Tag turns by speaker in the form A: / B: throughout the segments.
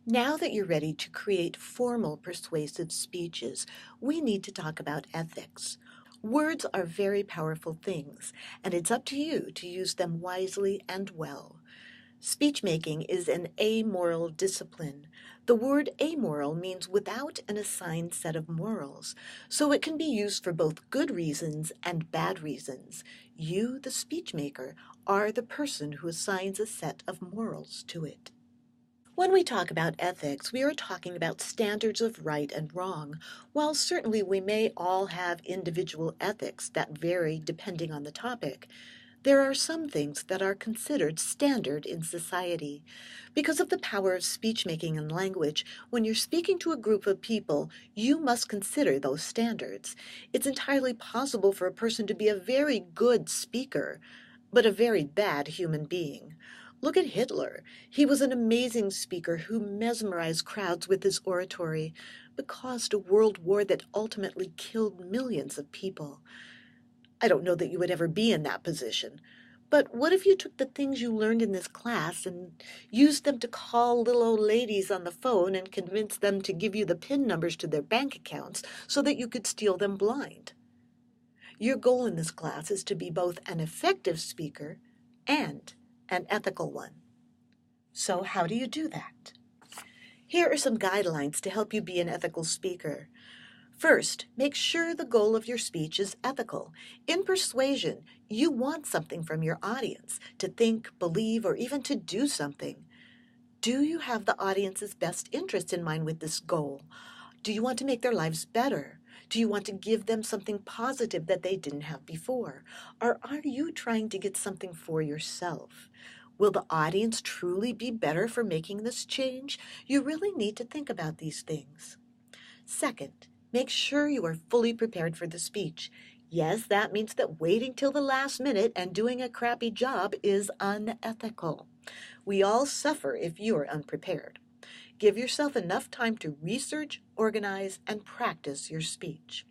A: Now that you're ready to create formal persuasive speeches, we need to talk about ethics. Words are very powerful things, and it's up to you to use them wisely and well. Speech making is an amoral discipline. The word amoral means without an assigned set of morals, so it can be used for both good reasons and bad reasons. You, the speech maker, are the person who assigns a set of morals to it. When we talk about ethics, we are talking about standards of right and wrong. While certainly we may all have individual ethics that vary depending on the topic, there are some things that are considered standard in society. Because of the power of speech making and language, when you're speaking to a group of people, you must consider those standards. It's entirely possible for a person to be a very good speaker, but a very bad human being. Look at Hitler. He was an amazing speaker who mesmerized crowds with his oratory, but caused a world war that ultimately killed millions of people. I don't know that you would ever be in that position. But what if you took the things you learned in this class and used them to call little old ladies on the phone and convince them to give you the PIN numbers to their bank accounts so that you could steal them blind? Your goal in this class is to be both an effective speaker and an ethical one. So how do you do that? Here are some guidelines to help you be an ethical speaker. First, make sure the goal of your speech is ethical. In persuasion, you want something from your audience, to think, believe, or even to do something. Do you have the audience's best interest in mind with this goal? Do you want to make their lives better? Do you want to give them something positive that they didn't have before? Or are you trying to get something for yourself? Will the audience truly be better for making this change? You really need to think about these things. Second, make sure you are fully prepared for the speech. Yes, that means that waiting till the last minute and doing a crappy job is unethical. We all suffer if you are unprepared. Give yourself enough time to research, organize, and practice your speech.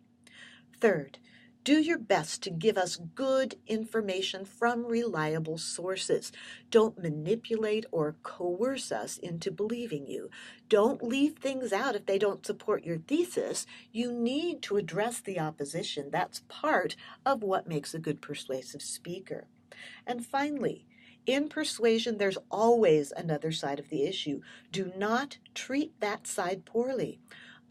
A: Third, do your best to give us good information from reliable sources. Don't manipulate or coerce us into believing you. Don't leave things out if they don't support your thesis. You need to address the opposition. That's part of what makes a good persuasive speaker. And finally, in persuasion, there's always another side of the issue. Do not treat that side poorly.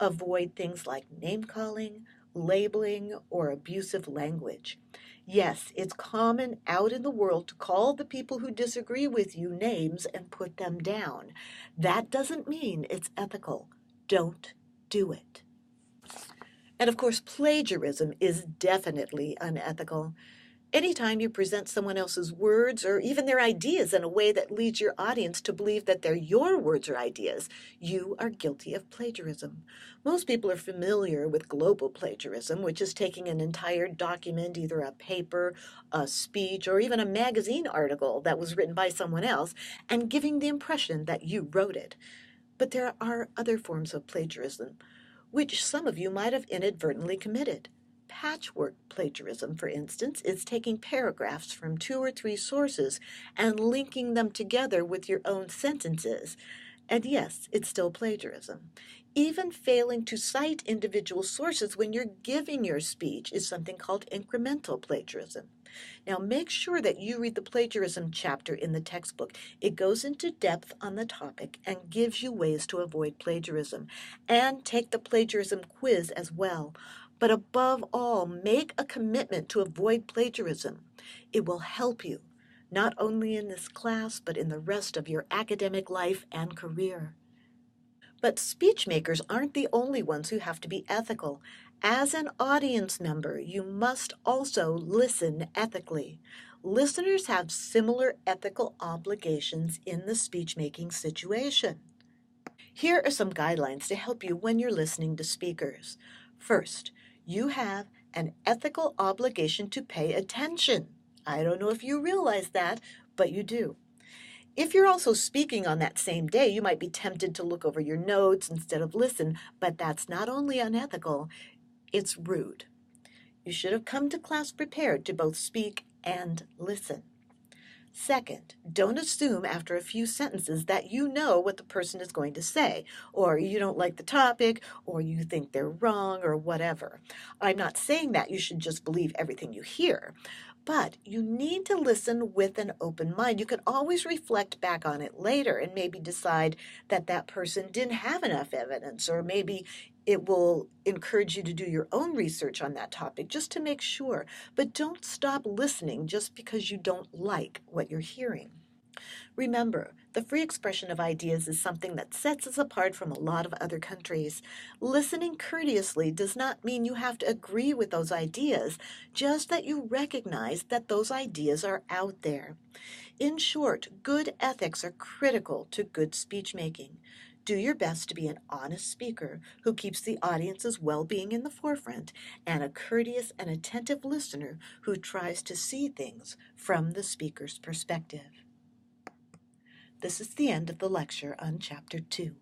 A: Avoid things like name-calling, labeling, or abusive language. Yes, it's common out in the world to call the people who disagree with you names and put them down. That doesn't mean it's ethical. Don't do it. And of course, plagiarism is definitely unethical. Anytime you present someone else's words or even their ideas in a way that leads your audience to believe that they're your words or ideas, you are guilty of plagiarism. Most people are familiar with global plagiarism, which is taking an entire document, either a paper, a speech, or even a magazine article that was written by someone else, and giving the impression that you wrote it. But there are other forms of plagiarism, which some of you might have inadvertently committed. Patchwork plagiarism, for instance, is taking paragraphs from 2 or 3 sources and linking them together with your own sentences. And yes, it's still plagiarism. Even failing to cite individual sources when you're giving your speech is something called incremental plagiarism. Now, make sure that you read the plagiarism chapter in the textbook. It goes into depth on the topic and gives you ways to avoid plagiarism. And take the plagiarism quiz as well. But above all, make a commitment to avoid plagiarism. It will help you, not only in this class, but in the rest of your academic life and career. But speech makers aren't the only ones who have to be ethical. As an audience member, you must also listen ethically. Listeners have similar ethical obligations in the speech-making situation. Here are some guidelines to help you when you're listening to speakers. First, you have an ethical obligation to pay attention. I don't know if you realize that, but you do. If you're also speaking on that same day, you might be tempted to look over your notes instead of listen, but that's not only unethical, it's rude. You should have come to class prepared to both speak and listen. Second, don't assume after a few sentences that you know what the person is going to say, or you don't like the topic, or you think they're wrong, or whatever. I'm not saying that you should just believe everything you hear, but you need to listen with an open mind. You can always reflect back on it later and maybe decide that that person didn't have enough evidence, or maybe it will encourage you to do your own research on that topic just to make sure. But don't stop listening just because you don't like what you're hearing. Remember, the free expression of ideas is something that sets us apart from a lot of other countries. Listening courteously does not mean you have to agree with those ideas, just that you recognize that those ideas are out there. In short, good ethics are critical to good speech making. Do your best to be an honest speaker who keeps the audience's well-being in the forefront and a courteous and attentive listener who tries to see things from the speaker's perspective. This is the end of the lecture on Chapter 2.